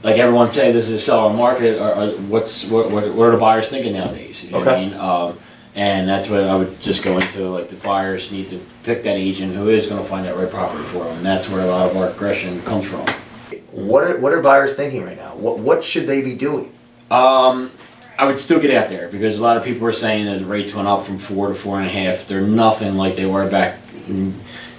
like everyone say this is a seller market, or what are the buyers thinking nowadays? You know what I mean? And that's what I would just go into, like the buyers need to pick that agent who is going to find that right property for them, and that's where a lot of our aggression comes from. What are buyers thinking right now? What should they be doing? I would still get out there because a lot of people are saying that the rates went up from 4 to 4.5. They're nothing like they were back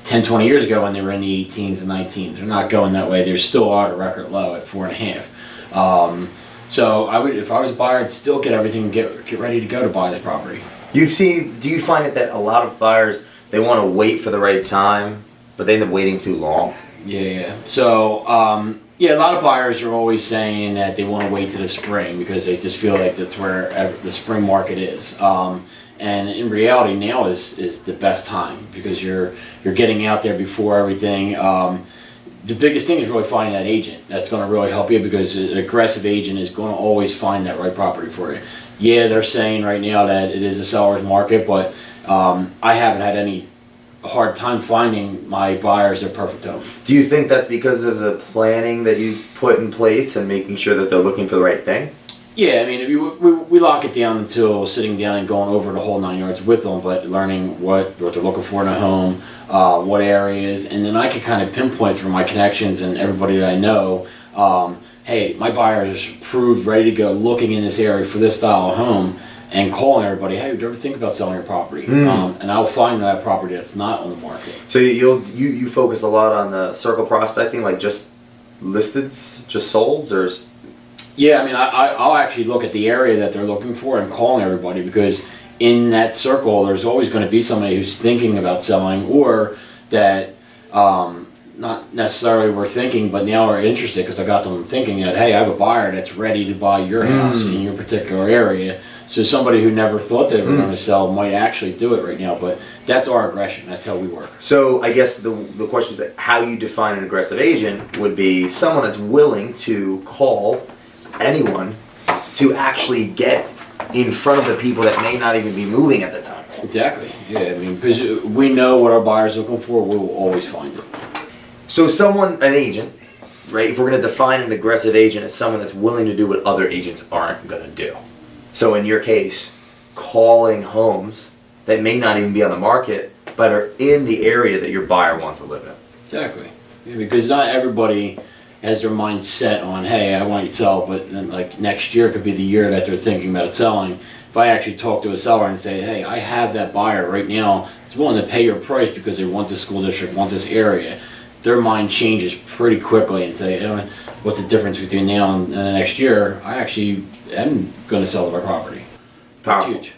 10, 20 years ago when they were in the 18s and 19s. They're not going that way. They're still at a record low at 4.5. So I would, if I was a buyer, I'd still get everything and get ready to go to buy the property. Do you find it that a lot of buyers, they want to wait for the right time, but they end up waiting too long? Yeah. So, yeah, a lot of buyers are always saying that they want to wait to the spring because they just feel like that's where the spring market is. And in reality, now is the best time because you're getting out there before everything. The biggest thing is really finding that agent. That's going to really help you because an aggressive agent is going to always find that right property for you. Yeah, they're saying right now that it is a seller's market, but I haven't had any hard time finding my buyers their perfect home. Do you think that's because of the planning that you put in place and making sure that they're looking for the right thing? Yeah, I mean, we lock it down until sitting down and going over the whole 9 yards with them, but learning what they're looking for in a home, what areas, and then I can kind of pinpoint through my connections and everybody that I know, hey, my buyer is proved ready to go looking in this area for this style of home, and calling everybody, hey, do you ever think about selling your property? And I'll find that property that's not on the market. So you focus a lot on the circle prospecting, like just listeds, just solds, or? Yeah, I mean, I'll actually look at the area that they're looking for and calling everybody because in that circle, there's always going to be somebody who's thinking about selling or that not necessarily were thinking, but now are interested because I got them thinking that, hey, I have a buyer that's ready to buy your house in your particular area. So somebody who never thought they were going to sell might actually do it right now, but that's our aggression. That's how we work. So I guess the question is how you define an aggressive agent would be someone that's willing to call anyone to actually get in front of the people that may not even be moving at the time. Exactly. Yeah, I mean, because we know what our buyer's looking for, we will always find it. So an agent, right, if we're going to define an aggressive agent as someone that's willing to do what other agents aren't going to do. So in your case, calling homes that may not even be on the market, but are in the area that your buyer wants to live in. Exactly. Yeah, because not everybody has their mind set on, hey, I want you to sell, but then like next year could be the year that they're thinking about selling. If I actually talk to a seller and say, hey, I have that buyer right now that's willing to pay your price because they want this school district, want this area, their mind changes pretty quickly and say, what's the difference between now and the next year? I actually am going to sell my property. That's huge.